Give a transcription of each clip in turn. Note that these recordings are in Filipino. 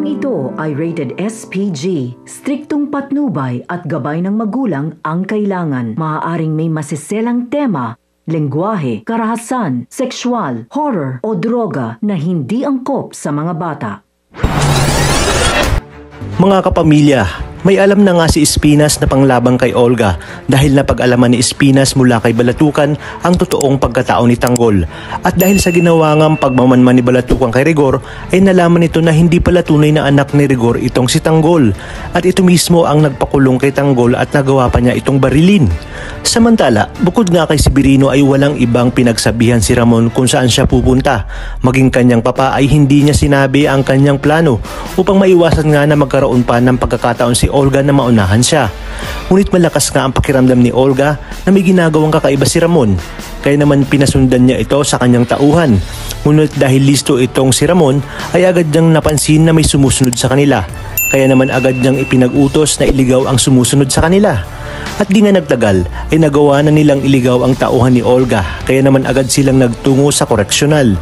Programang ito ay rated SPG. Striktong patnubay at gabay ng magulang ang kailangan. Maaaring may masiselang tema, lengguwahe, karahasan, sexual, horror o droga na hindi angkop sa mga bata. Mga kapamilya, may alam na nga si Espinas na panglabang kay Olga dahil napag-alaman ni Espinas mula kay Balatukan ang totoong pagkatao ni Tanggol. At dahil sa ginawa ngang pagmamanman ni Balatukan kay Rigor ay nalaman nito na hindi pala tunay na anak ni Rigor itong si Tanggol. At ito mismo ang nagpakulong kay Tanggol at nagawa pa niya itong barilin. Samantala, bukod nga kay Severino ay walang ibang pinagsabihan si Ramon kung saan siya pupunta. Maging kanyang papa ay hindi niya sinabi ang kanyang plano upang maiwasan nga na magkaroon pa ng pagkakataon si Olga na maunahan siya. Ngunit malakas nga ang pakiramdam ni Olga na may ginagawang kakaiba si Ramon. Kaya naman pinasundan niya ito sa kanyang tauhan. Ngunit dahil listo itong si Ramon ay agad niyang napansin na may sumusunod sa kanila. Kaya naman agad niyang ipinag-utos na iligaw ang sumusunod sa kanila. At di nga nagtagal ay nagawa na nilang iligaw ang tauhan ni Olga. Kaya naman agad silang nagtungo sa koreksyonal.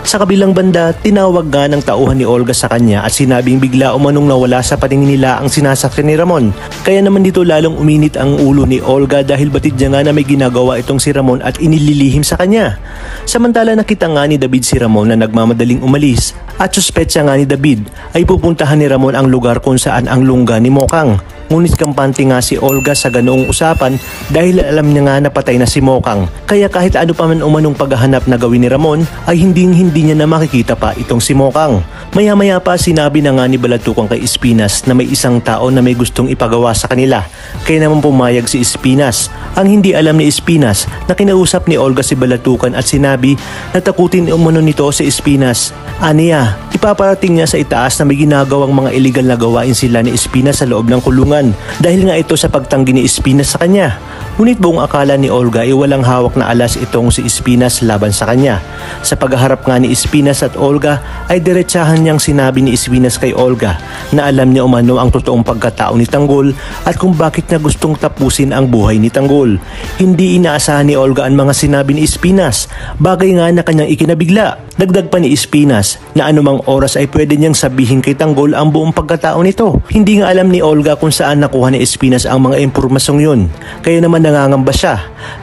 Sa kabilang banda, tinawag nga ng tauhan ni Olga sa kanya at sinabing bigla umanong nawala sa paningin nila ang sinasakyan ni Ramon. Kaya naman dito lalong uminit ang ulo ni Olga dahil batid niya nga na may ginagawa itong si Ramon at inililihim sa kanya. Samantala nakita nga ni David si Ramon na nagmamadaling umalis at suspetsa nga ni David ay pupuntahan ni Ramon ang lugar kung saan ang lungga ni Mokang. Ngunit kampante nga si Olga sa ganoong usapan dahil alam niya nga napatay na si Mokang. Kaya kahit ano pa man umanong paghahanap na gawin ni Ramon ay hindi niya na makikita pa itong si Mokang. Maya-maya pa sinabi na nga ni Balatukan kay Espinas na may isang tao na may gustong ipagawa sa kanila. Kaya naman pumayag si Espinas. Ang hindi alam ni Espinas na kinausap ni Olga si Balatukan at sinabi na takutin umano nito si Espinas. Aniya, ipaparating niya sa itaas na may ginagawang mga illegal na gawain sila ni Espinas sa loob ng kulungan dahil nga ito sa pagtanggi ni Espinas sa kanya. Ngunit buong akala ni Olga ay walang hawak na alas itong si Espinas laban sa kanya. Sa pagharap nga ni Espinas at Olga ay diretsahan niyang sinabi ni Espinas kay Olga na alam niya umano ang totoong pagkatao ni Tanggol at kung bakit niya gustong tapusin ang buhay ni Tanggol. Hindi inaasahan ni Olga ang mga sinabi ni Espinas, bagay nga na kanyang ikinabigla. Dagdag pa ni Espinas na anumang oras ay pwede niyang sabihin kay Tanggol ang buong pagkatao nito. Hindi nga alam ni Olga kung saan nakuha ni Espinas ang mga impormasyong yun. Kaya naman nangangamba siya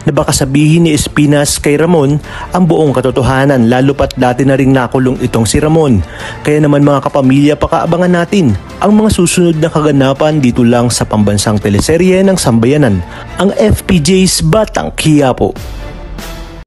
na baka sabihin ni Espinas kay Ramon ang buong katotohanan lalo pat dati na ring nakulong itong si Ramon. Kaya naman mga kapamilya, pakaabangan natin ang mga susunod na kaganapan dito lang sa pambansang teleserye ng Sambayanan, ang FPJ's Batang Quiapo.